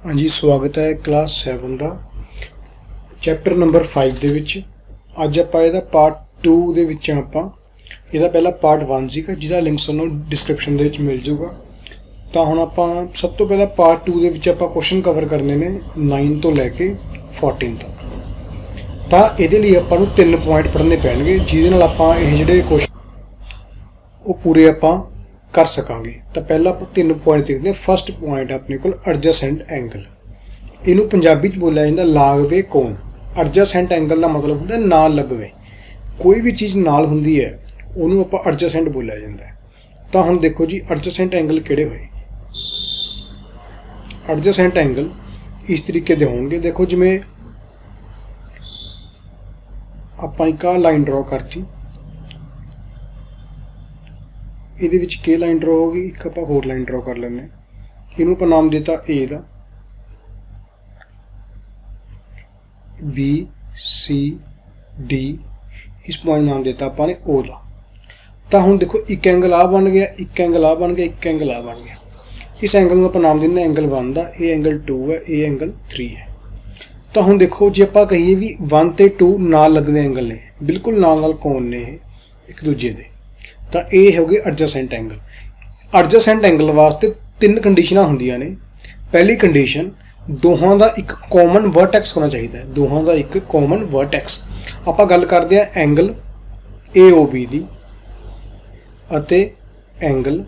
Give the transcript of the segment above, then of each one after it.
हाँ जी, स्वागत है क्लास 7 का चैप्टर नंबर 5 ਦੇ ਵਿੱਚ। ਅੱਜ ਆਪਾਂ ਇਹਦਾ ਪਾਰਟ 2 ਦੇ ਵਿੱਚ ਆਪਾਂ ਇਹਦਾ ਪਹਿਲਾ ਪਾर्ट 1 ਸੀਗਾ ਜਿਹਦਾ ਲਿੰਕ ਤੁਹਾਨੂੰ ਡਿਸਕ੍ਰਿਪਸ਼ਨ ਦੇ ਵਿੱਚ ਮਿਲ ਜਾਊਗਾ। ਤਾਂ ਹੁਣ ਆਪਾਂ ਸਭ ਤੋਂ ਪਹਿਲਾਂ ਪਾर्ट 2 ਦੇ ਵਿੱਚ ਆਪਾਂ ਕੁਐਸਚਨ ਕਵਰ ਕਰਨੇ ਨੇ 9 ਤੋਂ ਲੈ ਕੇ 14 ਤੱਕ। ਤਾਂ ਇਹਦੇ ਲਈ ਆਪਾਂ ਨੂੰ 3 ਪੁਆਇੰਟ ਪੜ੍ਹਨੇ ਪੈਣਗੇ ਜਿਹਦੇ ਨਾਲ ਆਪਾਂ ਇਹ ਜਿਹੜੇ ਕੁਐਸਚਨ ਉਹ ਪੂਰੇ ਆਪਾਂ कर सकांगे। तो पहला आप 3 पॉइंट देखते हैं। फस्ट पॉइंट अपने को एडजेसेंट एंगल, इनू पंजाबी च बोलिया जाता लागवे कोण। एडजेसेंट एंगल का मतलब होता है नाल लगवे, कोई भी चीज़ नाल हुंदी है उन्होंने आप एडजेसेंट बोलिया जाता है। तो हम देखो जी एडजेसेंट एंगल किहड़े होए। एडजेसेंट एंगल इस तरीके के होंगे। देखो जिमें आपां एक लाइन ड्रॉ करती, ਇਹਦੇ ਵਿੱਚ के लाइन ड्रॉ होगी, एक आप होर लाइन ड्रॉ कर लें। इनू आप नाम देता ए दा, बी सी डी, इस पॉइंट नाम देता आपने ओ दा। तो हुण देखो एक एंगल आ बन गया, एक एंगल आ बन गया, एक एंगल आ बन गया। इस एंगल में आप नाम देना एंगल 1 का, ये एंगल 2 है, ये एंगल 3 है। तो हुण देखो जे आप कहिए भी 1 ते 2 नाल लगदे एंगल ने, बिल्कुल नाल कोण ने एक दूजे दे। तो ये हो गए एडजेसेंट एंगल। एडजेसेंट एंगल वास्ते 3 कंडीशन होंदियां ने। पहली कंडीशन दोहां दा एक कॉमन वर्टेक्स होना चाहिए, दोहां दा एक कॉमन वर्टेक्स। आपां गल करदे आ एंगल AOB दी अते एंगल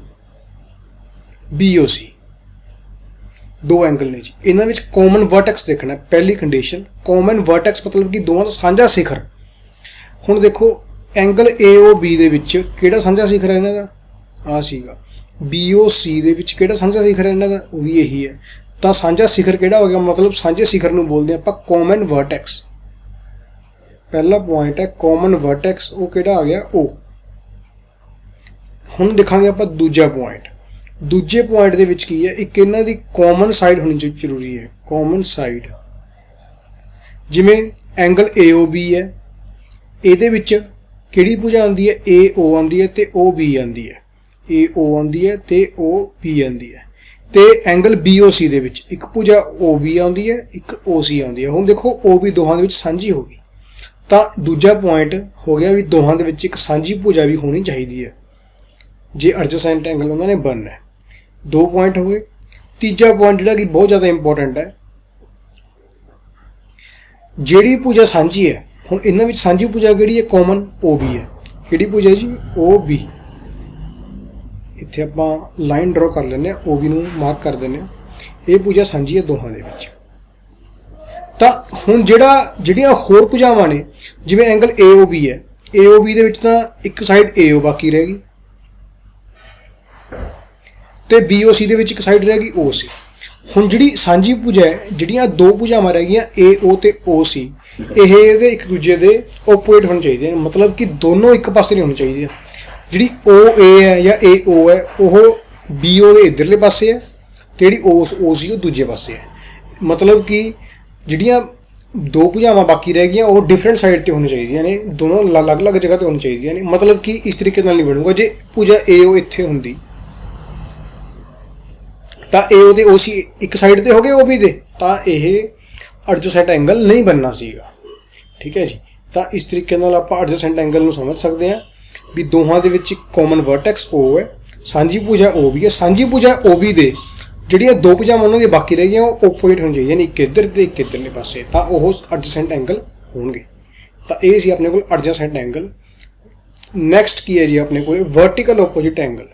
BOC, दो एंगल ने जी, इन्हां विच कॉमन वर्टेक्स देखना। पहली कंडीशन कॉमन वर्टेक्स मतलब कि दोवां दा साझा शिखर। हुण देखो एंगल AOB दे विच किहड़ा साझा शिखर है इन्हां दा, आ सीगा। BOC दे विच किहड़ा साझा शिखर है इन्हां दा, वो भी यही है। तो साझा शिखर किहड़ा हो गया, मतलब साझे शिखर नूं बोलदे आपां कॉमन वर्टेक्स। पहला पॉइंट है कॉमन वर्टेक्स, वो किहड़ा आ गया O। हुण देखांगे आपां दूजा पॉइंट। दूजे पॉइंट दे विच की है, एक इन्हां दी कॉमन साइड होनी जरूरी है, कॉमन साइड। जिवें एंगल AOB है, इहदे विच किहड़ी भुजा आंदी है, AO आंदी है ते OB आंदी है, AO आंदी है ते OB आंदी है। ते एंगल BOC दे विच एक भुजा OB आंदी है, एक OC आंदी है। हुण देखो OB दोहां दे विच सांझी होगी। तो दूजा पॉइंट हो गया भी दोहां दे विच एक सांझी भुजा भी होनी चाहिए है जे एडजेसेंट एंगल उन्होंने बनना है। 2 पॉइंट हो गए। तीजा पॉइंट जिहड़ा कि बहुत ज़्यादा इंपोर्टेंट है, जिहड़ी भुजा सांझी है। हुण इन्हां विच सांझी भुजा किहड़ी है, कॉमन OB है। किहड़ी भुजा है जी, OB। इत्थे आपां लाइन ड्रॉ कर लैंदे आ, OB नूं मार्क कर दिंदे आ। ये भुजा सांझी है दोहां दे विच। तां हुण जिहड़ियां होर भुजावां ने, जिवें एंगल AOB है, AOB दे विच तां एक साइड AO बाकी रह गई ते BOC दे विच एक साइड रह गई OC। हुण जिहड़ी सांझी भुजा है, जिहड़ियां 2 भुजावां रह गईयां AO ते OC, ये एक दूजे के ओपोजिट होने चाहिए, मतलब कि दोनों एक पासे नहीं होने चाहिए। जी OA है या AO है वो BO के इधरले पासे है, तो जी OC वो दूजे पासे है। मतलब कि जिहड़ियां 2 भुजावां बाकी रह गई वो डिफरेंट साइड पर होनी चाहिए ने, दोनों अलग अलग जगह पर होनी चाहिए ने। मतलब कि इस तरीके नहीं बनूगा जे भुजा AO इत्थे हुंदी तो AO ते OC एक साइड पर हो गए OB दे, तो यह एडजेसेंट एंगल नहीं बनना सीगा। ठीक है जी। तो इस तरीके नाल आपां एडजेसेंट एंगल नूं समझ सकते हैं भी दोहां दे विच कॉमन वर्टेक्स O है, सांझी भुजा OB है। सांझी भुजा OB दे जिहड़ियां 2 भुजावां उन्हां दी बाकी रह गईयां वो ओपोजिट होनी चाहिए, यानी एक इधर ते एक इधरले पासे, तां ओह एडजेसेंट एंगल होणगे। तो ये सी अपने कोल एडजेसेंट एंगल। नैक्सट की है जी अपने कोल vertical opposite angle.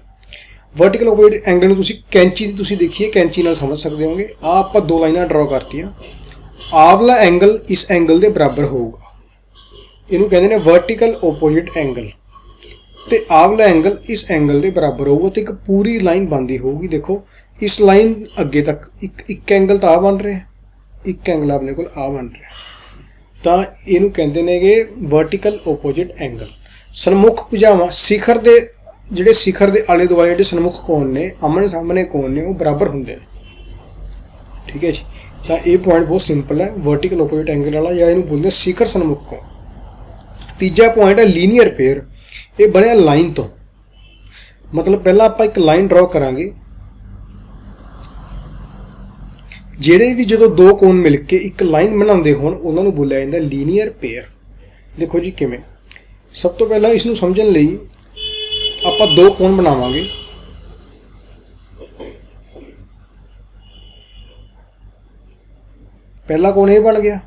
Vertical opposite angle नूं तुसीं कैंची दी तुसीं देखिए, कैंची नाल समझ सकते होंगे। आ आपां 2 लाइनां ड्रॉ करतीआं। आवला एंगल इस एंगल के बराबर होगा, इनू कहते हैं वर्टिकल ओपोजिट एंगल। तो आवला एंगल इस एंगल के बराबर होगा, तो एक पूरी लाइन बनती होगी। देखो इस लाइन अगे तक एक एंगल तो आ बन रहा है, एक एंगल अपने को आ बन रहा है। तो इनू कहते हैं वर्टिकल ओपोजिट एंगल। सन्मुख भुजावां शिखर के जिहड़े शिखर के आले दुआले जिहड़े सन्मुख कोण ने, आमने सामने कोण ने, वो बराबर होंदे ने। ठीक है जी। तो ये पॉइंट बहुत सिंपल है, वर्टिकल ओपोजिट एंगल वाला, या इन्हू बोलते हैं शिखर सन्मुख कोण। तीजा पॉइंट है लीनियर पेयर। ये बनया लाइन तो, मतलब पहला आप एक लाइन ड्रॉ करांगे, ਜਿਹੜੇ ਵੀ ਜਦੋਂ ਦੋ ਕੋਣ ਮਿਲ ਕੇ ਇੱਕ ਲਾਈਨ ਬਣਾਉਂਦੇ ਹੋਣ ਉਹਨਾਂ ਨੂੰ ਬੋਲਿਆ ਜਾਂਦਾ ਲੀਨੀਅਰ ਪੇਅਰ। ਦੇਖੋ ਜੀ ਕਿਵੇਂ, ਸਭ ਤੋਂ ਪਹਿਲਾਂ ਇਸ ਨੂੰ ਸਮਝਣ ਲਈ ਆਪਾਂ ਦੋ ਕੋਣ ਬਣਾਵਾਂਗੇ। ਪਹਿਲਾ ਕੋਣ ਇਹ ਬਣ ਗਿਆ,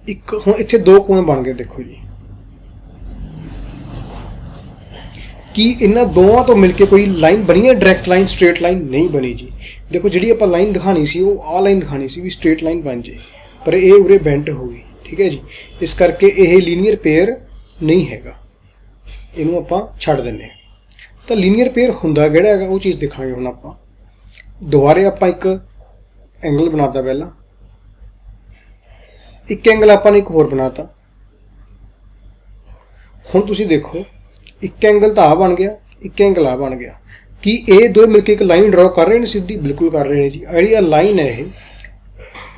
ਇੱਕ ਹੁਣ ਇੱਥੇ ਦੋ ਕੋਣ ਬਣ ਗਏ। ਦੇਖੋ ਜੀ ਕੀ ਇਹਨਾਂ ਦੋਵਾਂ ਤੋਂ ਮਿਲ ਕੇ ਕੋਈ ਲਾਈਨ ਬਣੀ ਹੈ? ਡਾਇਰੈਕਟ ਲਾਈਨ, ਸਟ੍ਰੇਟ ਲਾਈਨ ਨਹੀਂ ਬਣੀ ਜੀ। ਦੇਖੋ ਜਿਹੜੀ ਆਪਾਂ ਲਾਈਨ ਦਿਖਾਣੀ ਸੀ ਉਹ ਆਹ ਲਾਈਨ ਦਿਖਾਣੀ ਸੀ ਵੀ ਸਟ੍ਰੇਟ ਲਾਈਨ ਬਣ ਜੇ, ਪਰ ਇਹ ਉਰੇ ਬੈਂਟ ਹੋ ਗਈ। ਠੀਕ ਹੈ ਜੀ, ਇਸ ਕਰਕੇ ਇਹ ਲੀਨੀਅਰ ਪੇਅਰ ਨਹੀਂ ਹੈਗਾ, ਇਹਨੂੰ ਆਪਾਂ ਛੱਡ ਦਿੰਦੇ ਹਾਂ। ਤਾਂ ਲੀਨੀਅਰ ਪੇਅਰ ਹੁੰਦਾ ਕਿਹੜਾ ਹੈਗਾ ਉਹ ਚੀਜ਼ ਦਿਖਾਂਗੇ ਹੁਣ ਆਪਾਂ। ਦੁਬਾਰੇ ਆਪਾਂ ਇੱਕ ਐਂਗਲ ਬਣਾਤਾ, ਪਹਿਲਾਂ ਇੱਕ ਐਂਗਲ ਆਪਾਂ ਨੇ ਇੱਕ ਹੋਰ ਬਣਾਤਾ। ਹੁਣ ਤੁਸੀਂ ਦੇਖੋ ਇੱਕ ਐਂਗਲ ਤਾਂ ਆ ਬਣ ਗਿਆ, ਇੱਕ ਐਂਗਲ ਆ ਬਣ ਗਿਆ। ਕੀ ਇਹ ਦੋ ਮਿਲ ਕੇ ਇੱਕ ਲਾਈਨ ਡਰਾ ਕਰ ਰਹੇ ਨੇ ਸਿੱਧੀ? ਬਿਲਕੁਲ ਕਰ ਰਹੇ ਨੇ ਜੀ। ਜਿਹੜੀ ਆ ਲਾਈਨ ਹੈ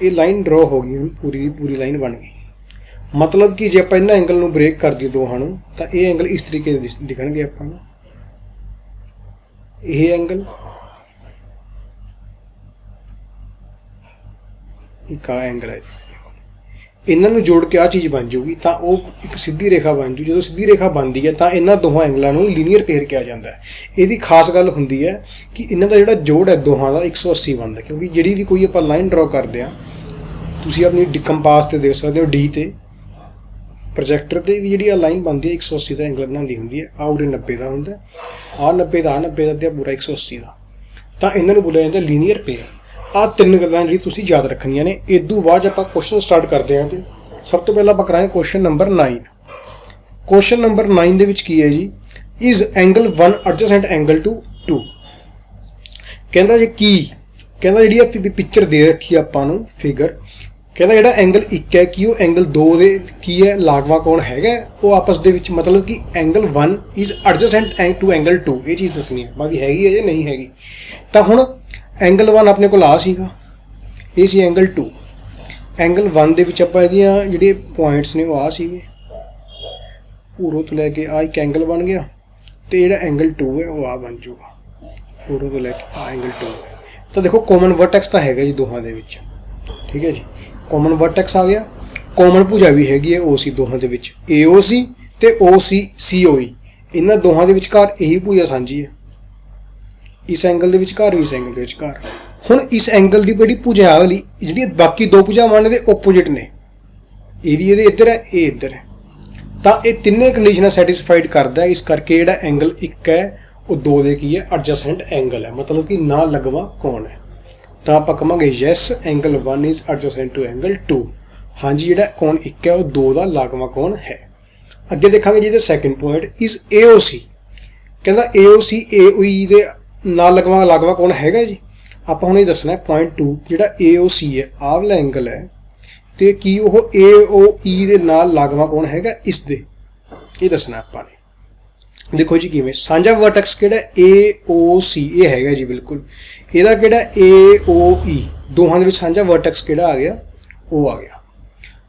ਇਹ ਲਾਈਨ ਡਰਾ ਹੋ ਗਈ, ਹੁਣ ਪੂਰੀ ਦੀ ਪੂਰੀ ਲਾਈਨ ਬਣ ਗਈ। ਮਤਲਬ ਕਿ ਜੇ ਆਪਾਂ ਇਹਨਾਂ ਐਂਗਲ ਨੂੰ ਬ੍ਰੇਕ ਕਰ ਦਈਏ ਦੋਹਾਂ ਨੂੰ ਤਾਂ ਇਹ ਐਂਗਲ ਇਸ ਤਰੀਕੇ ਦੇ ਦਿਖਣਗੇ ਆਪਾਂ ਨੂੰ। ਇਹ ਐਂਗਲ ਇੱਕ ਆ ਐਂਗਲ ਹੈ, ਇਹਨਾਂ ਨੂੰ ਜੋੜ ਕੇ ਆ ਚੀਜ਼ ਬਣ ਜਾਊਗੀ ਤਾਂ ਉਹ ਇੱਕ ਸਿੱਧੀ ਰੇਖਾ ਬਣ ਜੂ। ਜਦੋਂ ਸਿੱਧੀ ਰੇਖਾ ਬਣਦੀ ਹੈ ਤਾਂ ਇਹਨਾਂ ਦੋਹਾਂ ਐਂਗਲਾਂ ਨੂੰ ਲੀਨੀਅਰ ਪੇਅਰ ਕਿਹਾ ਜਾਂਦਾ ਹੈ। ਇਹਦੀ ਖਾਸ ਗੱਲ ਹੁੰਦੀ ਹੈ ਕਿ ਇਹਨਾਂ ਦਾ ਜਿਹੜਾ ਜੋੜ ਹੈ ਦੋਹਾਂ ਦਾ 180 ਬਣਦਾ, ਕਿਉਂਕਿ ਜਿਹੜੀ ਵੀ ਕੋਈ ਆਪਾਂ ਲਾਈਨ ਡਰਾ ਕਰਦੇ ਹਾਂ, ਤੁਸੀਂ ਆਪਣੀ ਕੰਪਾਸ ਤੇ ਦੇਖ ਸਕਦੇ ਹੋ ਡੀ ਤੇ, ਪ੍ਰੋਜੈਕਟਰ ਤੇ ਵੀ ਜਿਹੜੀ ਆ ਲਾਈਨ ਬਣਦੀ ਹੈ 180 ਦਾ ਐਂਗਲ ਬਣਾਉਂਦੀ ਹੁੰਦੀ ਹੈ। ਆਹ ਉਰੇ 90 ਦਾ ਹੁੰਦਾ, ਆਹ 90 ਦਾ, ਆਹ 90 ਦਾ ਤੇ ਪੂਰਾ 180 ਦਾ। ਤਾਂ ਇਹਨਾਂ ਨੂੰ ਬੋਲਿਆ ਜਾਂਦਾ ਲੀਨੀਅਰ ਪੇਅਰ। ਆਹ ਤਿੰਨ ਗੱਲਾਂ ਜਿਹੜੀ ਤੁਸੀਂ ਯਾਦ ਰੱਖਣੀਆਂ ਨੇ। ਇਦੋਂ ਬਾਅਦ ਆਪਾਂ ਕੁਐਸਚਨ ਸਟਾਰਟ ਕਰਦੇ ਹਾਂ। ਤੇ ਸਭ ਤੋਂ ਪਹਿਲਾਂ ਆਪਾਂ ਕਰਾਂਗੇ ਕੁਐਸਚਨ ਨੰਬਰ 9। ਕੁਐਸਚਨ ਨੰਬਰ 9 ਦੇ ਵਿੱਚ ਕੀ ਹੈ ਜੀ, ਇਜ਼ ਐਂਗਲ 1 ਐਡਜਸੈਂਟ ਐਂਗਲ ਟੂ 2। ਕਹਿੰਦਾ ਜੀ ਕੀ ਕਹਿੰਦਾ, ਜਿਹੜੀ ਆ ਪਿਕਚਰ ਦੇ ਰੱਖੀ ਆਪਾਂ ਨੂੰ ਫਿਗਰ, ਕਹਿੰਦਾ ਜਿਹੜਾ ਐਂਗਲ 1 ਹੈ ਕੀ ਉਹ ਐਂਗਲ 2 ਦੇ ਕੀ ਹੈ ਲਾਗਵਾ ਕੋਣ ਹੈਗਾ ਉਹ ਆਪਸ ਦੇ ਵਿੱਚ। ਮਤਲਬ ਕਿ angle 1 is adjacent to angle 2, ਇਹ ਚੀਜ਼ ਦੱਸਣੀ ਹੈ। ਬਾਕੀ ਹੈਗੀ ਹੈ ਜਾਂ ਨਹੀਂ ਹੈਗੀ। ਤਾਂ ਹੁਣ ਐਂਗਲ 1 ਆਪਣੇ ਕੋਲ ਆ ਸੀਗਾ, ਇਹ ਸੀ ਐਂਗਲ 2। ਐਂਗਲ 1 ਦੇ ਵਿੱਚ ਆਪਾਂ ਇਹਦੀਆਂ ਜਿਹੜੇ ਪੁਆਇੰਟਸ ਨੇ ਉਹ ਆ ਸੀਗੇ, ਉਰੋਂ ਤੋਂ ਲੈ ਕੇ ਆ ਇੱਕ ਐਂਗਲ ਬਣ ਗਿਆ, ਤੇ ਜਿਹੜਾ ਐਂਗਲ 2 ਹੈ ਉਹ ਆ ਬਣ ਜਾਊਗਾ, ਉਰੋਂ ਤੋਂ ਲੈ ਕੇ ਆ ਐਂਗਲ 2 ਹੈ। ਤਾਂ ਦੇਖੋ ਕਾਮਨ ਵਰਟੈਕਸ ਤਾਂ ਹੈਗਾ ਜੀ ਦੋਹਾਂ ਦੇ ਵਿੱਚ। ਠੀਕ ਹੈ ਜੀ, ਕਾਮਨ ਵਰਟੈਕਸ ਆ ਗਿਆ। ਕਾਮਨ ਭੁਜਾ ਵੀ ਹੈਗੀ ਹੈ OC ਦੋਹਾਂ ਦੇ ਵਿੱਚ, AOC ਤੇ COE। ਇਹਨਾਂ ਦੋਹਾਂ ਦੇ ਵਿਚਕਾਰ ਇਹੀ ਭੁਜਾ ਸਾਂਝੀ ਹੈ, ਇਸ ਐਂਗਲ ਦੇ ਵਿਚਕਾਰ ਵੀ ਇਸ ਐਂਗਲ ਦੇ ਵਿਚਕਾਰ। ਹੁਣ ਇਸ ਐਂਗਲ ਦੀ ਜਿਹੜੀ ਭੁਜਾ ਵਾਲੀ ਜਿਹੜੀ ਬਾਕੀ ਦੋ ਭੁਜਾਵਾਂ ਦੇ ਓਪੋਜਿਟ ਨੇ, ਇਹ ਵੀ ਇਹਦੇ ਇੱਧਰ ਹੈ, ਇਹ ਇੱਧਰ ਹੈ। ਤਾਂ ਇਹ ਤਿੰਨੇ ਕੰਡੀਸ਼ਨਾਂ ਸੈਟੀਸਫਾਈਡ ਕਰਦਾ। ਇਸ ਕਰਕੇ ਜਿਹੜਾ ਐਂਗਲ 1 ਹੈ ਉਹ 2 ਦੇ ਕੀ ਹੈ ਐਡਜਸੈਂਟ ਐਂਗਲ ਹੈ, ਮਤਲਬ ਕਿ ਨਾ ਲਗਵਾ ਕੋਣ ਹੈ। ਤਾਂ ਆਪਾਂ ਕਹਾਂਗੇ yes angle 1 is adjacent to angle 2। ਹਾਂਜੀ, ਜਿਹੜਾ ਕੋਣ 1 ਹੈ ਉਹ 2 ਦਾ ਲਾਗਵਾ ਕੋਣ ਹੈ। ਅੱਗੇ ਦੇਖਾਂਗੇ ਜਿਹਦੇ ਸੈਕਿੰਡ ਪੁਆਇੰਟ ਇਜ਼ AOC। ਕਹਿੰਦਾ AOC AOE ਦੇ ਨਾਲ ਲਾਗਵਾ ਕੋਣ ਹੈਗਾ ਜੀ। ਆਪਾਂ ਹੁਣ ਇਹ ਦੱਸਣਾ ਪੁਆਇੰਟ 2 ਜਿਹੜਾ AOC ਹੈ ਆਹ ਵਾਲਾ ਐਂਗਲ ਹੈ, ਤੇ ਕੀ ਉਹ AOE ਦੇ ਨਾਲ ਲਾਗਵਾ ਕੋਣ ਹੈਗਾ ਇਸ ਦੇ, ਇਹ ਦੱਸਣਾ ਆਪਾਂ ਨੇ। ਦੇਖੋ ਜੀ ਕਿਵੇਂ, ਸਾਂਝਾ ਵਰਟੈਕਸ ਕਿਹੜਾ AOC ਇਹ ਹੈਗਾ ਜੀ ਬਿਲਕੁਲ। ਇਹਦਾ ਕਿਹੜਾ AOE, ਦੋਹਾਂ ਦੇ ਵਿੱਚ ਸਾਂਝਾ ਵਰਟੈਕਸ ਕਿਹੜਾ ਆ ਗਿਆ ਉਹ ਆ ਗਿਆ।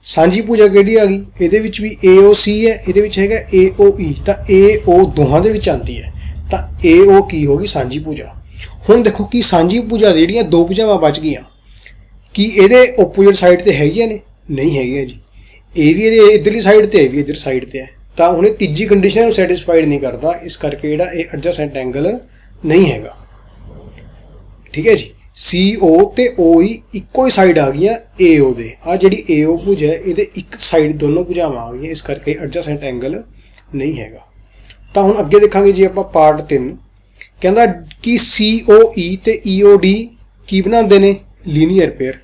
ਸਾਂਝੀ ਭੁਜਾ ਕਿਹੜੀ ਆ ਗਈ, ਇਹਦੇ ਵਿੱਚ ਵੀ AOC ਹੈ, ਇਹਦੇ ਵਿੱਚ ਹੈਗਾ AOE। ਤਾਂ AO ਦੋਹਾਂ ਦੇ ਵਿੱਚ ਆਉਂਦੀ ਹੈ, ਤਾਂ AO ਕੀ ਹੋਗੀ ਸਾਂਝੀ ਭੁਜਾ। ਹੁਣ ਦੇਖੋ ਕਿ ਸਾਂਝੀ ਭੁਜਾ ਦੇ ਜਿਹੜੀਆਂ ਦੋ ਭੁਜਾਵਾਂ ਬਚ ਗਈਆਂ, ਕੀ ਇਹਦੇ ਓਪੋਜਿਟ ਸਾਈਡ ਤੇ ਹੈਗੀਆਂ ਨੇ? ਨਹੀਂ ਹੈਗੀਆਂ ਜੀ। ਇਹ ਵੀ ਇਹਦੇ ਇੱਧਰਲੀ ਸਾਈਡ ਤੇ ਹੈ, ਵੀ ਇੱਧਰ ਸਾਈਡ ਤੇ ਹੈ। ਤਾਂ ਹੁਣ ਇਹ ਤੀਜੀ ਕੰਡੀਸ਼ਨ ਨੂੰ ਸੈਟੀਸਫਾਈਡ ਨਹੀਂ ਕਰਦਾ, ਇਸ ਕਰਕੇ ਜਿਹੜਾ ਇਹ ਐਡਜਸੈਂਟ ਐਂਗਲ ਨਹੀਂ ਹੈਗਾ। ਠੀਕ ਹੈ ਜੀ, CO ਤੇ OE ਇੱਕੋ ਹੀ ਸਾਈਡ ਆ ਗਈਆਂ AO ਦੇ। ਆ ਜਿਹੜੀ AO ਭੁਜਾ ਹੈ ਇਹਦੇ ਇੱਕ ਸਾਈਡ ਦੋਨੋਂ ਭੁਜਾਵਾਂ ਆ ਗਈਆਂ, ਇਸ ਕਰਕੇ ਐਡਜਸੈਂਟ ਐਂਗਲ ਨਹੀਂ ਹੈਗਾ। ਤਾਂ ਹੁਣ ਅੱਗੇ ਦੇਖਾਂਗੇ ਜੀ ਆਪਾਂ ਪਾਰਟ 3। ਕਹਿੰਦਾ ਕਿ COE ਤੇ EOD ਕੀ ਬਣਾਉਂਦੇ ਨੇ ਲੀਨੀਅਰ ਪੇਅਰ।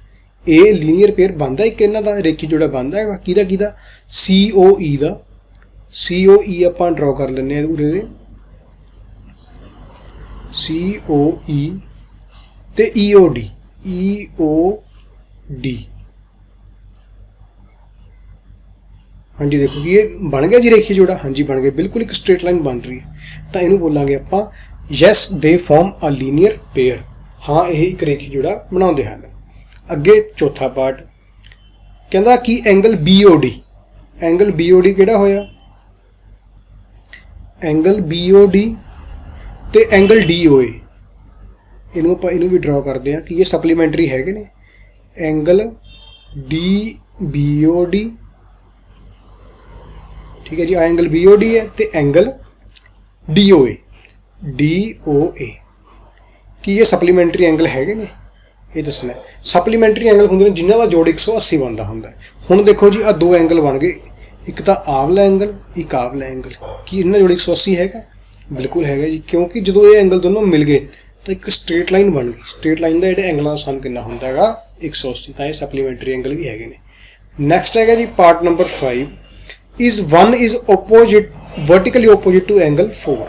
ਇਹ ਲੀਨੀਅਰ ਪੇਅਰ ਬਣਦਾ ਇੱਕ ਇਹਨਾਂ ਦਾ ਰੇਖੀ ਜੋੜਾ ਬਣਦਾ ਹੈਗਾ। ਕਿਹਦਾ COE ਦਾ। COE ਆਪਾਂ ਡਰਾ ਕਰ ਲੈਂਦੇ ਹਾਂ ਉਰੇ ਦੇ, COE ਤੇ EOD। ਹਾਂਜੀ ਦੇਖੋ ਕਿ ਇਹ ਬਣ ਗਿਆ ਜੀ ਰੇਖੀ ਜੋੜਾ। ਹਾਂਜੀ ਬਣ ਗਿਆ, ਬਿਲਕੁਲ ਇੱਕ ਸਟ੍ਰੇਟ ਲਾਈਨ ਬਣ ਰਹੀ ਹੈ। ਤਾਂ ਇਹਨੂੰ ਬੋਲਾਂਗੇ ਆਪਾਂ ਯੈਸ ਦੇ ਫਾਰਮ ਅ ਲੀਨੀਅਰ ਪੇਅਰ। ਹਾਂ, ਇਹ ਇੱਕ ਰੇਖੀ ਜੋੜਾ ਬਣਾਉਂਦੇ ਹਨ। ਅੱਗੇ ਚੌਥਾ ਪਾਰਟ ਕਹਿੰਦਾ ਕਿ ਐਂਗਲ BOD। ਐਂਗਲ BOD ਕਿਹੜਾ ਹੋਇਆ, ਐਂਗਲ BOD ਤੇ ਐਂਗਲ DOA। ਇਹਨੂੰ ਆਪਾਂ ਇਹਨੂੰ ਵੀ ਡਰਾ ਕਰਦੇ ਹਾਂ ਕਿ ਇਹ ਸਪਲੀਮੈਂਟਰੀ ਹੈਗੇ ਨੇ। ਐਂਗਲ DBOD, ਠੀਕ ਹੈ ਜੀ, ਆ ਐਂਗਲ BOD ਹੈ ਤੇ ਐਂਗਲ DOA ਕੀ ਇਹ ਸਪਲੀਮੈਂਟਰੀ ਐਂਗਲ ਹੈਗੇ ਨੇ, ਇਹ ਦੱਸਣਾ। ਸਪਲੀਮੈਂਟਰੀ ਐਂਗਲ ਹੁੰਦੇ ਨੇ ਜਿਨ੍ਹਾਂ ਦਾ ਜੋੜ 180 ਬਣਦਾ ਹੁੰਦਾ। ਹੁਣ ਦੇਖੋ ਜੀ, ਆ ਦੋ ਐਂਗਲ ਬਣ ਗਏ, ਇੱਕ ਤਾਂ ਆਵਲਾ ਐਂਗਲ, ਇੱਕ ਆਵਲਾ ਐਂਗਲ। ਕੀ ਇਹਨਾਂ ਦਾ ਜੋੜ 180 ਹੈਗਾ? ਬਿਲਕੁਲ ਹੈਗਾ ਜੀ, ਕਿਉਂਕਿ ਜਦੋਂ ਇਹ ਐਂਗਲ ਦੋਨੋਂ ਮਿਲ ਗਏ ਤਾਂ ਇੱਕ ਸਟ੍ਰੇਟ ਲਾਈਨ ਬਣ ਗਈ। ਸਟ੍ਰੇਟ ਲਾਈਨ ਦਾ ਜਿਹੜੇ ਐਂਗਲਾਂ ਦਾ ਸਮ ਕਿੰਨਾ ਹੁੰਦਾ ਹੈਗਾ? 180। ਤਾਂ ਇਹ ਸਪਲੀਮੈਂਟਰੀ ਐਂਗਲ ਵੀ ਹੈਗੇ ਨੇ। ਨੈਕਸਟ ਹੈਗਾ ਜੀ part number 5, is 1 is opposite vertically opposite to angle 4।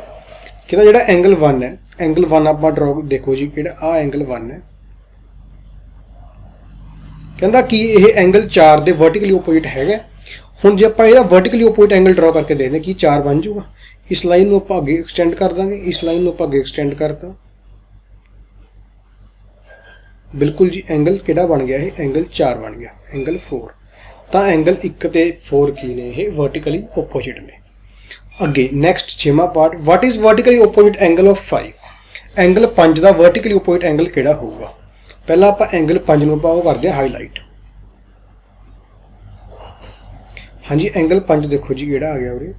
ਕਹਿੰਦਾ ਜਿਹੜਾ ਐਂਗਲ 1 ਹੈ, ਐਂਗਲ 1 ਆਪਾਂ ਡਰਾ ਦੇਖੋ ਜੀ, ਕਿਹੜਾ ਆ ਐਂਗਲ 1 ਹੈ। ਕਹਿੰਦਾ ਕਿ ਇਹ ਐਂਗਲ 4 ਦੇ ਵਰਟੀਕਲੀ ਓਪੋਜ਼ਿਟ ਹੈਗਾ। ਹੁਣ ਜੇ ਆਪਾਂ ਇਹਦਾ ਵਰਟੀਕਲੀ ਓਪੋਜ਼ਿਟ ਐਂਗਲ ਡਰਾ ਕਰਕੇ ਦੇਖਦੇ ਕਿ 4 ਬਣ ਜਾਊਗਾ। ਇਸ ਲਾਈਨ ਨੂੰ ਆਪਾਂ ਅੱਗੇ ਐਕਸਟੈਂਡ ਕਰ ਦਾਂਗੇ, ਇਸ ਲਾਈਨ ਨੂੰ ਆਪਾਂ ਅੱਗੇ ਐਕਸਟੈਂਡ ਕਰਤਾ, ਬਿਲਕੁਲ ਜੀ ਐਂਗਲ ਕਿਹੜਾ ਬਣ ਗਿਆ? ਇਹ ਐਂਗਲ 4 ਬਣ ਗਿਆ, ਐਂਗਲ 4। ਤਾਂ ਐਂਗਲ 1 ਤੇ 4 ਕੀ ਨੇ? ਇਹ ਵਰਟੀਕਲੀ ਓਪੋਜ਼ਿਟ ਨੇ। ਅੱਗੇ ਨੈਕਸਟ 6ਵਾਂ part, what is vertically opposite angle of 5। Angle 5 ਦਾ ਵਰਟੀਕਲੀ ਓਪੋਜ਼ਿਟ ਐਂਗਲ ਕਿਹੜਾ ਹੋਊਗਾ? ਪਹਿਲਾਂ ਆਪਾਂ ਐਂਗਲ 5 ਨੂੰ ਆਪਾਂ ਉਹ ਕਰਦੇ ਹਾਂ ਹਾਈਲਾਈਟ। ਹਾਂਜੀ, ਐਂਗਲ 5 ਦੇਖੋ ਜੀ ਕਿਹੜਾ ਆ ਗਿਆ ਉਰੇ,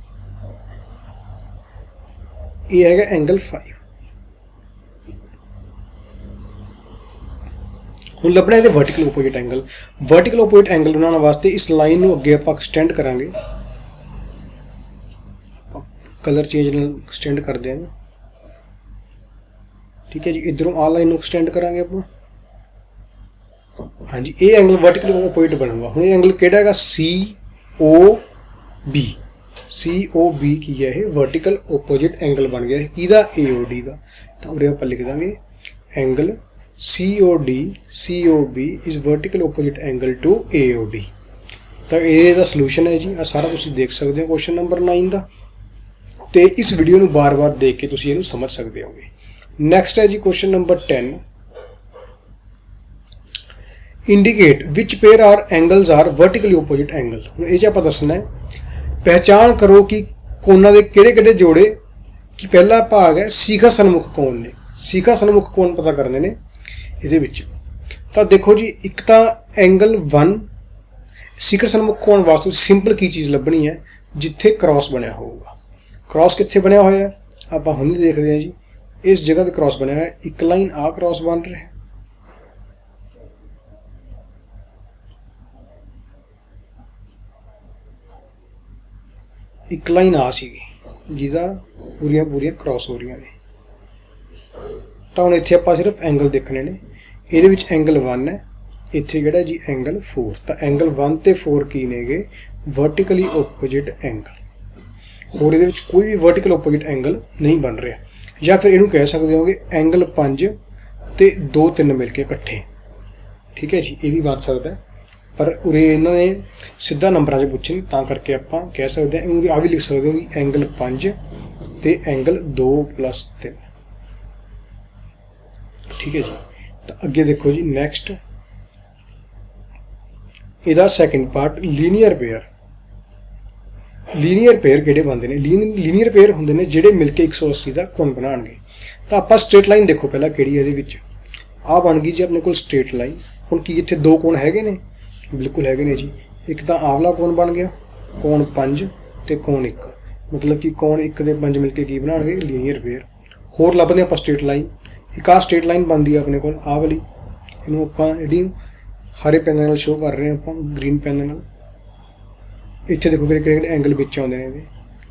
ਇਹ ਹੈਗਾ ਐਂਗਲ 5। ਹੁਣ ਲੱਭਣਾ ਇਹਦੇ vertical opposite angle. Vertical opposite angle ਬਣਾਉਣ ਵਾਸਤੇ ਇਸ ਲਾਈਨ ਨੂੰ ਅੱਗੇ ਆਪਾਂ ਐਕਸਟੈਂਡ ਕਰਾਂਗੇ, ਕਲਰ ਚੇਂਜ ਨਾਲ ਐਕਸਟੈਂਡ ਕਰਦੇ ਹਾਂ। ਠੀਕ ਹੈ ਜੀ, ਇੱਧਰੋਂ ਆ ਲਾਈਨ ਨੂੰ ਐਕਸਟੈਂਡ ਕਰਾਂਗੇ ਆਪਾਂ। ਹਾਂਜੀ, ਇਹ ਐਂਗਲ ਵਰਟੀਕਲ ਓਪੋਜ਼ਿਟ ਬਣੂਗਾ। ਹੁਣ ਇਹ ਐਂਗਲ ਕਿਹੜਾ ਹੈਗਾ? COB ਕੀ ਹੈ? ਇਹ ਵਰਟੀਕਲ ਓਪੋਜ਼ਿਟ ਐਂਗਲ ਬਣ ਗਿਆ। ਕਿਹਦਾ? AOD ਦਾ। ਤਾਂ ਉਰੇ ਆਪਾਂ ਲਿਖ ਦਾਂਗੇ angle COB is vertical opposite angle to AOD। ਤਾਂ ਇਹ ਦਾ ਸੋਲੂਸ਼ਨ ਹੈ ਜੀ। ਆ ਸਾਰਾ ਤੁਸੀਂ ਦੇਖ ਸਕਦੇ ਹੋ ਕੁਐਸਚਨ ਨੰਬਰ 9 ਦਾ, ਤੇ ਇਸ ਵੀਡੀਓ ਨੂੰ ਬਾਰ-ਬਾਰ ਦੇਖ ਕੇ ਤੁਸੀਂ ਇਹਨੂੰ ਸਮਝ ਸਕਦੇ ਹੋਗੇ। ਨੈਕਸਟ ਹੈ ਜੀ question number 10, indicate which pair are angles are vertically opposite angle. ਹੁਣ ਇਹ 'ਚ ਆਪਾਂ ਦੱਸਣਾ ਹੈ, ਪਹਿਚਾਣ ਕਰੋ ਕਿ ਕੋਣਾਂ ਦੇ ਕਿਹੜੇ-ਕਿਹੜੇ ਜੋੜੇ ਕਿ ਪਹਿਲਾ ਭਾਗ ਹੈ ਸਿਖਰ ਸਨਮੁਖ ਕੋਣ ਨੇ। ਸਿਖਰ ਸਨਮੁਖ ਕੋਣ ਪਤਾ ਕਰਨੇ ਨੇ ਇਹਦੇ ਵਿੱਚ। ਤਾਂ ਦੇਖੋ ਜੀ, ਇੱਕ ਤਾਂ ਐਂਗਲ 1 ਸਿਖਰ ਸਨਮੁਖ ਕੋਣ ਵਾਸਤੇ ਸਿੰਪਲ ਕੀ ਚੀਜ਼ ਲੱਭਣੀ ਹੈ? ਜਿੱਥੇ ਕ੍ਰਾਸ ਬਣਿਆ ਹੋਊਗਾ। ਕ੍ਰਾਸ ਕਿੱਥੇ ਬਣਿਆ ਹੋਇਆ? ਆਪਾਂ ਹੁਣ ਹੀ ਦੇਖਦੇ ਹਾਂ ਜੀ, ਇਸ ਜਗ੍ਹਾ ਤੇ ਕ੍ਰਾਸ ਬਣਿਆ ਹੋਇਆ। ਇੱਕ ਲਾਈਨ ਆ ਕ੍ਰਾਸ ਬਣ ਰਿਹਾ, ਇੱਕ ਲਾਈਨ ਆ ਸੀਗੀ ਜਿਹਦਾ ਪੂਰੀਆਂ ਕ੍ਰਾਸ ਹੋ ਰਹੀਆਂ ਨੇ। ਤਾਂ ਹੁਣ ਇੱਥੇ ਆਪਾਂ ਸਿਰਫ ਐਂਗਲ ਦੇਖਣੇ ਨੇ। ਇਹਦੇ ਵਿੱਚ ਐਂਗਲ 1 ਹੈ, ਇੱਥੇ ਕਿਹੜਾ ਜੀ ਐਂਗਲ 4। ਤਾਂ ਐਂਗਲ 1 ਤੇ 4 ਕੀ ਨੇਗੇ? Vertically opposite angle. ਹੋਰ ਇਹਦੇ ਵਿੱਚ ਕੋਈ ਵੀ ਵਰਟੀਕਲ ਓਪੋਜ਼ਿਟ ਐਂਗਲ ਨਹੀਂ ਬਣ ਰਿਹਾ। ਜਾਂ ਫਿਰ ਇਹਨੂੰ ਕਹਿ ਸਕਦੇ ਹੋਗੇ ਐਂਗਲ 5 ਤੇ 2 3 ਮਿਲ ਕੇ ਇਕੱਠੇ। ਠੀਕ ਹੈ ਜੀ, ਇਹ ਵੀ ਬਣ ਸਕਦਾ, ਪਰ ਉਰੇ ਇਹਨਾਂ ਨੇ ਸਿੱਧਾ ਨੰਬਰਾਂ 'ਚ ਪੁੱਛੇ ਤਾਂ ਕਰਕੇ ਆਪਾਂ ਕਹਿ ਸਕਦੇ ਹਾਂ। ਇਹਨੂੰ ਆ ਵੀ ਲਿਖ ਸਕਦੇ ਹੋ ਕਿ ਐਂਗਲ 5 ਤੇ ਐਂਗਲ 2 + 3। ਠੀਕ ਹੈ ਜੀ। ਤਾਂ ਅੱਗੇ ਦੇਖੋ ਜੀ, ਨੈਕਸਟ ਇਹਦਾ second part, linear pair. Linear pair ਕਿਹੜੇ ਬਣਦੇ ਨੇ? ਲੀਨੀਅਰ ਪੇਅਰ ਹੁੰਦੇ ਨੇ ਜਿਹੜੇ ਮਿਲ ਕੇ 180 ਦਾ ਕੋਣ ਬਣਾਉਣਗੇ। ਤਾਂ ਆਪਾਂ ਸਟ੍ਰੇਟ ਲਾਈਨ ਦੇਖੋ ਪਹਿਲਾਂ ਕਿਹੜੀ ਹੈ ਇਹਦੇ ਵਿੱਚ। ਆਹ ਬਣ ਗਈ ਜੀ ਆਪਣੇ ਕੋਲ ਸਟ੍ਰੇਟ ਲਾਈਨ। ਹੁਣ ਕੀ ਇੱਥੇ ਦੋ ਕੋਣ ਹੈਗੇ ਨੇ? ਬਿਲਕੁਲ ਹੈਗੇ ਨੇ ਜੀ। ਇੱਕ ਤਾਂ ਆਵਲਾ ਕੋਣ ਬਣ ਗਿਆ, ਕੋਣ 5 ਤੇ ਕੋਣ 1, ਮਤਲਬ ਕਿ ਕੋਣ 1 ਦੇ 5 ਮਿਲ ਕੇ ਕੀ ਬਣਾਉਣਗੇ? Linear pair. ਹੋਰ ਲੱਭਦੇ ਆਪਾਂ ਸਟ੍ਰੇਟ ਲਾਈਨ। ਇੱਕ ਆਹ ਸਟ੍ਰੇਟ ਲਾਈਨ ਬਣਦੀ ਹੈ ਆਪਣੇ ਕੋਲ, ਆਹ ਵਾਲੀ। ਇਹਨੂੰ ਆਪਾਂ ਜਿਹੜੀ ਹਰੇ ਪੈਨ ਨਾਲ ਸ਼ੋਅ ਕਰ ਰਹੇ ਹਾਂ ਆਪਾਂ, ਗ੍ਰੀਨ ਪੈਨ ਨਾਲ। ਇੱਥੇ ਦੇਖੋ ਕਿਹੜੇ ਐਂਗਲ ਵਿੱਚ ਆਉਂਦੇ ਨੇ ਇਹਦੇ,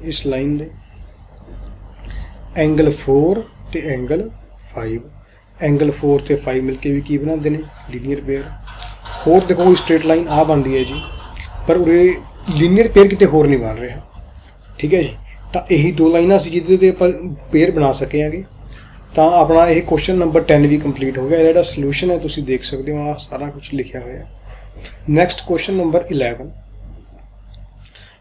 ਇਸ ਲਾਈਨ ਦੇ। ਐਂਗਲ 4 ਤੇ ਐਂਗਲ 5। ਐਂਗਲ 4 ਤੇ 5 ਮਿਲ ਕੇ ਵੀ ਕੀ ਬਣਾਉਂਦੇ ਨੇ? Linear pair. ਹੋਰ ਦੇਖੋ ਕੋਈ ਸਟ੍ਰੇਟ ਲਾਈਨ ਆ ਬਣਦੀ ਹੈ ਜੀ, ਪਰ ਉਰੇ ਲੀਨੀਅਰ ਪੇਅਰ ਕਿਤੇ ਹੋਰ ਨਹੀਂ ਬਣ ਰਿਹਾ। ਠੀਕ ਹੈ ਜੀ। ਤਾਂ ਇਹੀ ਦੋ ਲਾਈਨਾਂ ਸੀ ਜਿਹਦੇ 'ਤੇ ਆਪਾਂ ਪੇਅਰ ਬਣਾ ਸਕੇ ਆਂਗੇ। ਤਾਂ ਆਪਣਾ ਇਹ ਕੁਐਸਚਨ ਨੰਬਰ 10 ਵੀ ਕੰਪਲੀਟ ਹੋ ਗਿਆ। ਇਹਦਾ ਜਿਹੜਾ ਸੋਲੂਸ਼ਨ ਹੈ ਤੁਸੀਂ ਦੇਖ ਸਕਦੇ ਹੋ, ਆਹ ਸਾਰਾ ਕੁਝ ਲਿਖਿਆ ਹੋਇਆ। Next question number 11।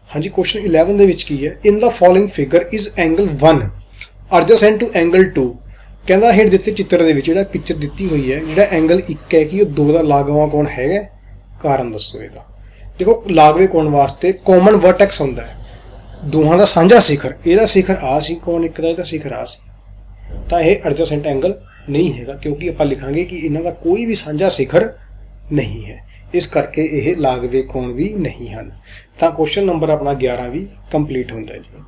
ਹਾਂਜੀ, ਕੁਐਸਚਨ 11 ਦੇ ਵਿੱਚ ਕੀ ਹੈ? In the following figure is angle 1 adjacent to angle 2। ਕਹਿੰਦਾ ਹੇਠ ਦਿੱਤੇ ਚਿੱਤਰ ਦੇ ਵਿੱਚ ਜਿਹੜਾ ਪਿਕਚਰ ਦਿੱਤੀ ਹੋਈ ਹੈ, ਜਿਹੜਾ ਐਂਗਲ 1 ਹੈ ਕਿ ਉਹ 2 ਦਾ ਲਾਗਵਾ ਕੋਣ ਹੈਗਾ? ਕਾਰਨ ਦੱਸੋ ਇਹਦਾ। ਦੇਖੋ, ਲਾਗਵੇ ਕੋਣ ਵਾਸਤੇ ਕਾਮਨ ਵਰਟੈਕਸ ਹੁੰਦਾ ਹੈ, ਦੋਹਾਂ ਦਾ ਸਾਂਝਾ ਸਿਖਰ। ਇਹਦਾ ਸਿਖਰ ਆ ਸੀ, ਕੋਣ 1 ਦਾ ਇਹਦਾ ਸਿਖਰ ਆ ਸੀ, ਤਾਂ ਇਹ ਐਡਜਸੈਂਟ ਐਂਗਲ नहीं हैगा, क्योंकि ਆਪਾਂ ਲਿਖਾਂਗੇ ਕਿ ਇਹਨਾਂ ਦਾ ਕੋਈ ਵੀ ਸਾਂਝਾ ਸਿਖਰ ਨਹੀਂ ਹੈ, ਇਸ ਕਰਕੇ ਇਹ ਲਾਗਵੇ ਕੋਣ ਵੀ ਨਹੀਂ ਹਨ। ਤਾਂ ਕੁਐਸਚਨ ਨੰਬਰ ਆਪਣਾ 11 ਵੀ ਕੰਪਲੀਟ ਹੁੰਦਾ ਹੈ ਜੀ।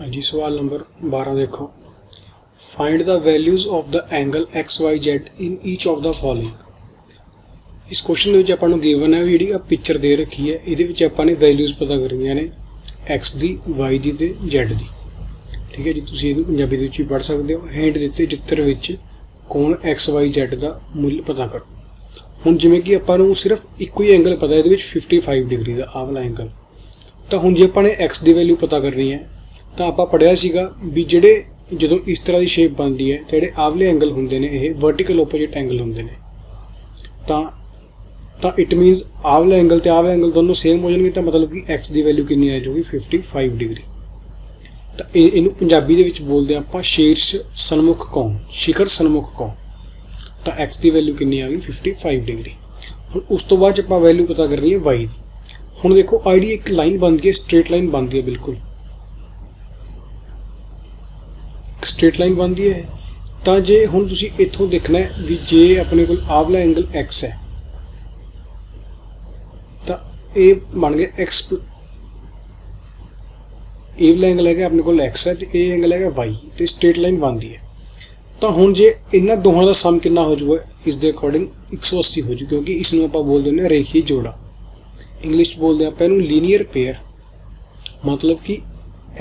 ਹਾਂਜੀ, ਸਵਾਲ ਨੰਬਰ 12 ਦੇਖੋ, find the values of the angle XYZ in each of the following. इस क्वेश्चन में ਆਪਾਂ ਨੂੰ गिवन है जी पिक्चर दे रखी है, ये आपने वैल्यूज़ पता करनियां ने X दी, Y दी ते Z दी। ठीक है जी, तुसीं इहनूं पंजाबी दे विच भी पढ़ सकते हो। हिंट दिते चित्र विच कोण XYZ दा मुੱਲ पता करो। हुण जिवें कि आपां नूं सिर्फ इक्को ही एंगल पता है, इहदे विच 55 डिग्री दा आह वाला एंगल, तां हुण जे आपां ने X दी वैल्यू पता करनी है तां आपां पढ़िया सीगा भी जिहड़े ਜਦੋਂ इस तरह की शेप बनती है तो ਜਿਹੜੇ ਆਵਲੇ एंगल होंगे ने ये वर्टिकल ओपोजिट एंगल होंगे ने, तो इट मीनस आवला एंगल तो आवला एंगल दोनों सेम हो जाएंगे, तो मतलब कि एक्स की वैल्यू कितनी आ जाएगी 55 डिग्री। तो इनू पंजाबी दे विच बोलते हैं आप शीर्ष सन्मुख कोण, शिखर सन्मुख कोण। तो एक्स की वैल्यू कितनी आ गई 55 डिग्री। हुण उस तो बाद आप वैल्यू पता करनी है वाई की। हुण देखो आईडी एक लाइन बनती है, स्ट्रेट लाइन बनती है, बिल्कुल स्ट्रेट लाइन बनती है। तो जे हुण तुसीं इत्थों देखना है भी जे अपने कोल आवला एंगल एक्स है तो ये बन गया एक्स, ये वाला एंगल है अपने कोल एक्स है, तो ये एंगल है वाई, तो स्ट्रेट लाइन बनती है। तो हुण जे इन्हां दोहां दा सम कितना हो जाऊगा, इस दे अकॉर्डिंग 180 हो जाऊ, क्योंकि इसनूं आपां बोल दिंदे रेखी जोड़ा, इंग्लिश बोलते हैं आपां इहनूं लीनियर पेयर। मतलब कि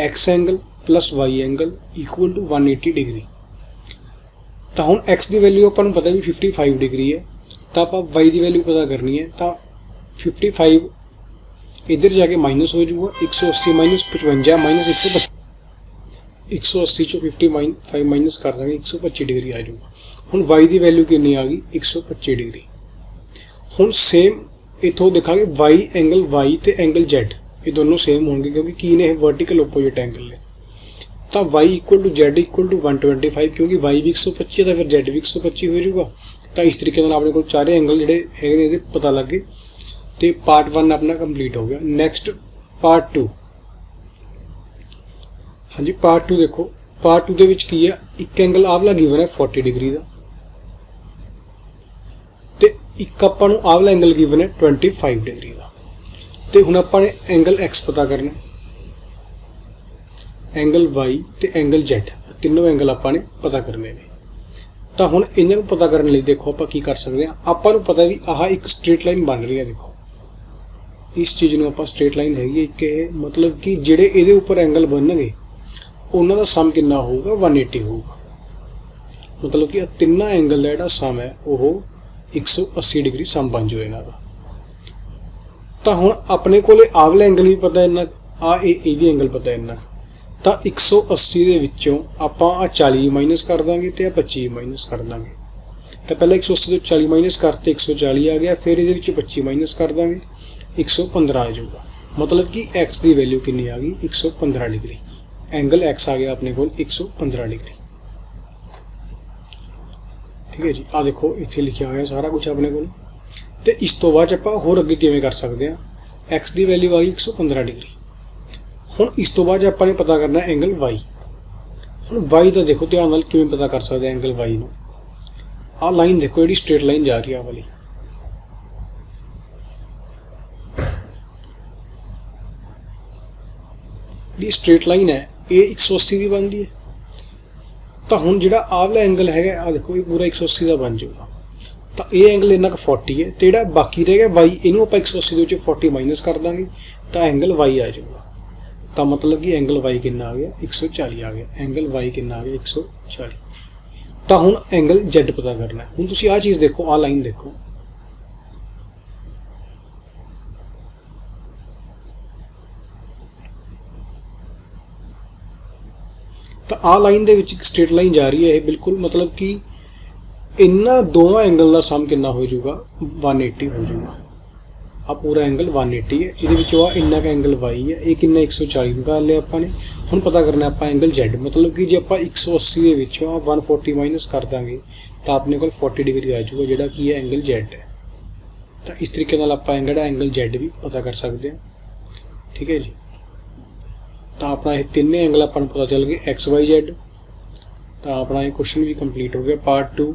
X angle plus Y angle equal to 180 degree. तो हुण एक्स की वैल्यू आपां नूं पता भी 55 डिग्री है, तो आपां वाई की वैल्यू पता करनी है। तो 55 इधर जाके माइनस हो जाऊगा, 180 माइनस 55 माइनस 125, 180 चो 55 माइनस कर देंगे 125 डिग्री आ जाऊगा। हुण वाई की वैल्यू कितनी आ गई 125 डिग्री। हुण सेम इत्थों देखा वाई एंगल वाई तो एंगल Z ये दोनों सेम होंगे, क्योंकि की ने वर्टिकल ओपोजिट एंगल ने। तो y equal to Z equal to 125, क्योंकि y भी 125 है तो फिर Z भी 125 हो जाएगा। तो इस तरीके से अपने को सारे एंगल जोड़े है पता लग गए। तो पार्ट 1 अपना कंप्लीट हो गया। Next part 2। हाँ जी, पार्ट 2 देखो, पार्ट 2 की है एक एंगल आवला गिवन है 40 डिग्री का, तो एक आपां नूं आवला एंगल गिवन है 25 डिग्री का। तो हुण आपां ने एंगल X पता करना, एंगल वाई तो एंगल Z, तीनों एंगल आपां ने पता करने ने। तो हुण इन्हां नूं पता करने लई देखो आपां की कर सकते हैं, आपां नूं पता भी आह एक स्ट्रेट लाइन बन रही है। देखो इस चीज़ नूं आपां स्ट्रेट लाइन हैगी एक, मतलब कि जिहड़े इहदे उपर एंगल बनणगे उन्हां दा सम कितना होगा 180 होगा। मतलब कि तिन्ना एंगल दा जिहड़ा सम है वो 180 डिग्री सम बन जाए इन्हां दा। तो हुण अपने कोले आवला एंगल भी पता इन्ना, ये भी एंगल पता इन्ना। तो 180 दे विच्चों आपां 40 माइनस कर देंगे तो 25 माइनस कर देंगे। तो पहले 180 तो 40 माइनस करते 140 आ गया, फिर ये 25 माइनस कर देंगे 115 आ जाऊगा। मतलब कि एक्स की वैल्यू कितनी आ गई 115 डिग्री। एंगल एक्स आ गया अपने को 115 डिग्री। ठीक है जी, आ देखो इत्थे लिखा हुआ सारा कुछ अपने को। तो इस तो बाद आपां होर अगे किवें कर सकते हैं, एक्स की वैल्यू आ गई 115 डिग्री। हुण इस तो बाद आपां ने पता करना एंगल वाई। हुण वाई का देखो ध्यान नाल किवें पता कर सकते एंगल वाई नूं। आ लाइन देखो जिहड़ी स्ट्रेट लाइन जा रही है वाली, जिहड़ी स्ट्रेट लाइन है ये 180 की बनती है। तो हुण जिहड़ा आवला एंगल है आ देखो ये पूरा 180 का बन जाएगा। तो ये एंगल इन्ना 40 है, तो जिहड़ा बाकी रह गया वाई इनू आपां 180 दे विच 40 माइनस कर देंगे तो एंगल वाई आ जाएगा। तो मतलब कि एंगल वाई कितना आ गया 140 आ गया। एंगल वाई कितना आ गया 140। तो हुण एंगल Z पता करना है। हुण तुसीं आ चीज़ देखो, आ लाइन देखो, तो आ लाइन दे विच स्ट्रेट लाइन जा रही है बिल्कुल। मतलब कि इन्हां दोवां एंगल का सम कितना हो जाऊगा 180 हो जाऊगा। आ पूरा एंगल 180 है, ये इन्ना का एंगल वाई है, ये कितना 140 निकाल लिया आपां ने। हुण पता करना आपां एंगल Z। मतलब कि जे आपां 180 दे विचों 140 माइनस कर देंगे तो अपने को 40 डिग्री आ जाऊगा, जिहड़ा कि है एंगल Z है। तो इस तरीके नाल आपां एंगल Z भी पता कर सकते हैं। ठीक है जी, तो अपना ये तीनों एंगल आपां नूं पता चल गए XYZ। ਤਾਂ ਆਪਣਾ ਇਹ ਕੁਐਸਚਨ ਵੀ ਕੰਪਲੀਟ ਹੋ ਗਿਆ ਪਾਰਟ 2।